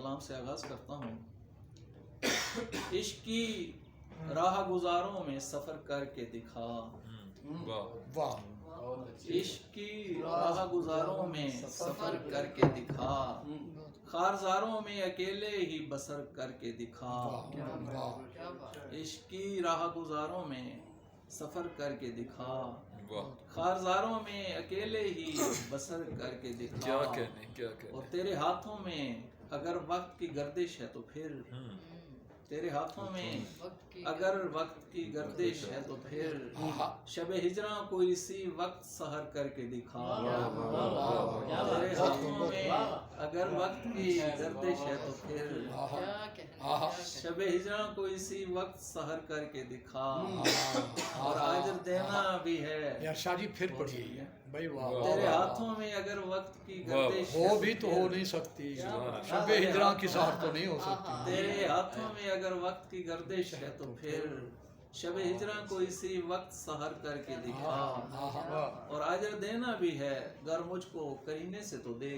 کلام سے آغاز کرتا ہوں۔ عشق کی راہ گزاروں میں سفر کر کے دکھا، واہ عشق کی راہ گزاروں میں سفر کر کے دکھا، خارزاروں میں اکیلے ہی بسر کر کے دکھا۔ عشق کی راہ گزاروں میں سفر کر کے دکھا، خارزاروں میں اکیلے ہی بسر کر کے دکھا۔ اور تیرے ہاتھوں میں اگر وقت کی گردش ہے تو پھر، تیرے ہاتھوں میں اگر وقت کی گردش ہے تو پھر شب ہجراں کو اسی وقت سحر کر کے دکھا۔ تیرے ہاتھوں میں اگر وقت کی گردش ہے تو پھر شب ہجراں کو اسی وقت سحر کر کے دکھا۔ اور اجر دینا بھی ہے یار شاہ جی پھر پڑھیے بھائی، واہ تیرے ہاتھوں میں اگر وقت کی گردش ہو بھی تو ہو نہیں سکتی، شب ہجراں کی سحر تو نہیں ہو سکتی۔ تیرے ہاتھوں میں اگر وقت کی گردش ہے تو پھر شب ہجراں کو اسی وقت سحر کر کے دکھا۔ اور اجر دینا بھی ہے گر مجھ کو کرینے سے تو دے،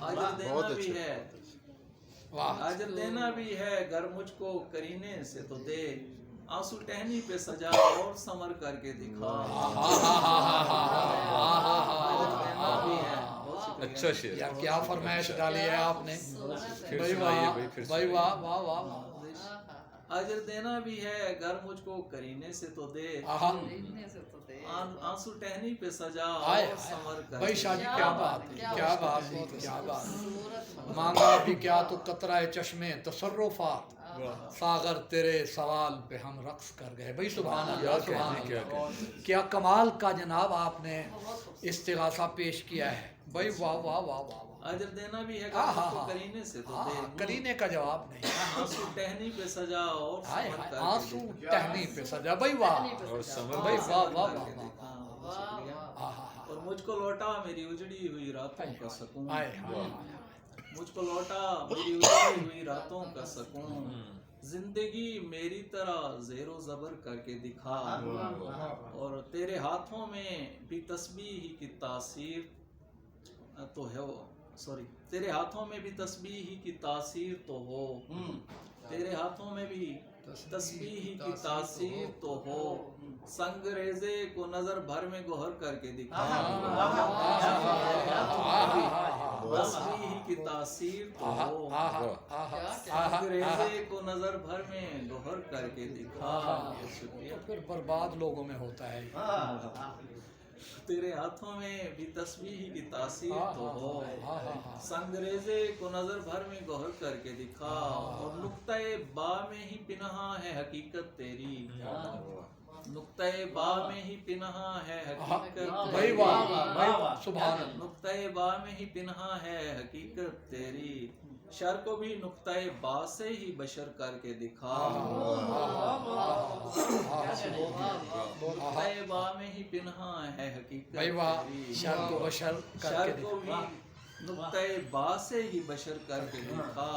اجر دینا بھی ہے، اجر دینا بھی ہے گر مجھ کو کرینے سے تو دے، آنسو ٹہنی پہ سجا اور سمر کر کے دکھا۔ اجر دینا بھی ہے، اچھا شعر، یار کیا فرمائش ڈالی ہے آپ نے بھائی، واہ بھائی، واہ واہ واہ واہ۔ اجر دینا بھی ہے گر مجھ کو کرینے سے تو دے، آنسو ٹہنی پہ سجا اور سمر کر بھائی کے شاہ جی دکھا۔ کیا بات ہے، کیا بات ہے، کیا بات ہے۔ مانگا بھی کیا تو قطرہ چشمے تصرفات، ساغر تیرے سوال پہ ہم رقص کر گئے۔ بھائی سبحان اللہ، سبحان اللہ، کیا کمال کا جناب آپ نے استغاثہ پیش کیا ہے بھائی، واہ واہ واہ واہ۔ اجر دینا بھی ہے گر مجھ کو کرینے سے تو دے، کرینے کا جواب نہیں، آنسو ٹہنی پہ سجا اور ہائے سمر ہائے، کر کے آنسو دکھا۔ ٹہنی پہ سجا بھائی، واہ اور سمر بھائی، واہ واہ کر واہ کے واہ۔ دکھا۔ بہت شکریہ۔ اور مجھ کو لوٹا میری اجڑی ہوئی راتوں کا سکون، ہائے ہائے، مجھ کو لوٹا میری اجڑی ہوئی راتوں کا سکون، زندگی میری طرح زیر و زبر کر کے دکھا۔ اور تیرے ہاتھوں میں بھی تسبیح کی تاثیر تو ہے، سوری، تیرے ہاتھوں میں بھی تسبیح کی تاثیر تو ہو، تیرے ہاتھوں میں بھی تسبیح کی تاثیر تو ہو، سنگ ریزے کو نظر بھر میں گوہر کر کے دکھا۔ تسبیح کی تاثیر تو ہو، سنگ ریزے کو نظر بھر میں گوہر کر کے دکھا۔ شکریہ۔ پھر برباد لوگوں میں ہوتا ہے۔ تیرے ہاتھوں میں بھی تسبیح کی تاثیر تو ہو، سنگ ریزے کو نظر بھر میں گوہر کر کے دکھا۔ اور نقطۂ با میں ہی پنہاں ہے حقیقت تیری، نقطۂ با میں ہی پنہاں ہے حقیقت بھائی واہ بھائی واہ، سبحان اللہ۔ نقطۂ با میں ہی پنہاں ہے حقیقت تیری، شر کو بھی نقطۂ با سے ہی بشر کر کے دکھا۔ نقطۂ با میں ہی پنہاں ہے حقیقت بھائی واہ، تیری، شر کو بشر کر شر کے کو بھی نقطۂ با سے ہی بشر کر کے دکھا۔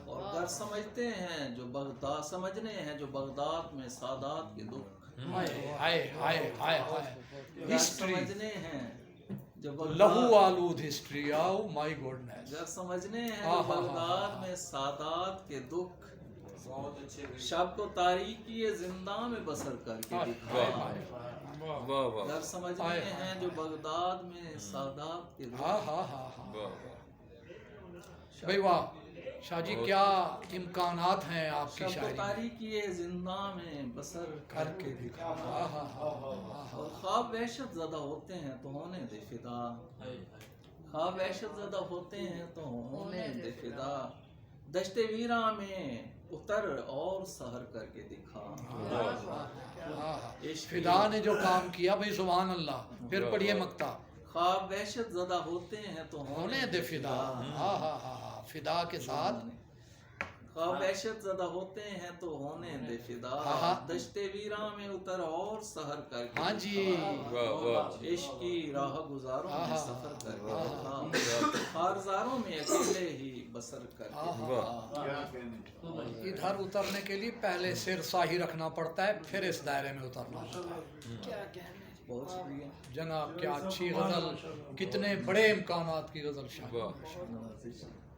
اور گر سمجھتے ہیں جو بغداد، سمجھنے ہیں جو بغداد میں سادات کے دکھ، ہائے ہائے ہائے ہائے ہائے، گر ہسٹری، سمجھنے ہیں جو بغداد، لہو آلود ہسٹری، آؤ مائی گوڈنس۔ گر سمجھنے ہیں جو بغداد میں سادات کے دکھ، شب کو تاریکی زنداں میں بسر کر کے دکھا۔ واہ واہ گر سمجھنے ہیں جو بغداد میں سادات کے دکھ، ہاں ہاں ہاں ہاں واہ، بھائی واہ، شاہ جی کیا امکانات ہیں آپ کی شب کو شاعری میں، تاریکی زنداں میں بسر کر کے دکھا۔ ہاں ہاں ہاں، اور خواب وحشت زدہ ہوتے ہیں تو ہونے دے فدا، خواب وحشت زدہ ہوتے ہیں تو ہونے دے فدا، دشت ویراں میں اتر اور سحر کر کے دکھا۔ فدا نے جو کام کیا بھائی سبحان اللہ، پھر پڑھیے مقطع، خواب وحشت زدہ ہوتے ہیں تو ہونے دے فدا۔ ہاں ہاں ہاں، فدا کے ساتھ خواب وحشت زدہ ہوتے ہیں تو ہونے دے فدا، دشت ویراں میں اتر اور سحر کر کے ہاں جی، عشق کی راہ گزاروں میں سفر کر کے دکھا، خارزاروں میں اکیلے ہی بسر کر کے دکھا۔ ادھر اترنے کے لیے پہلے سر ساہی رکھنا پڑتا ہے، پھر اس دائرے میں اترنا ہوتا ہے۔ بہت شکریہ جناب کیا اچھی غزل، کتنے بڑے امکانات کی غزل شاعری۔ واہ۔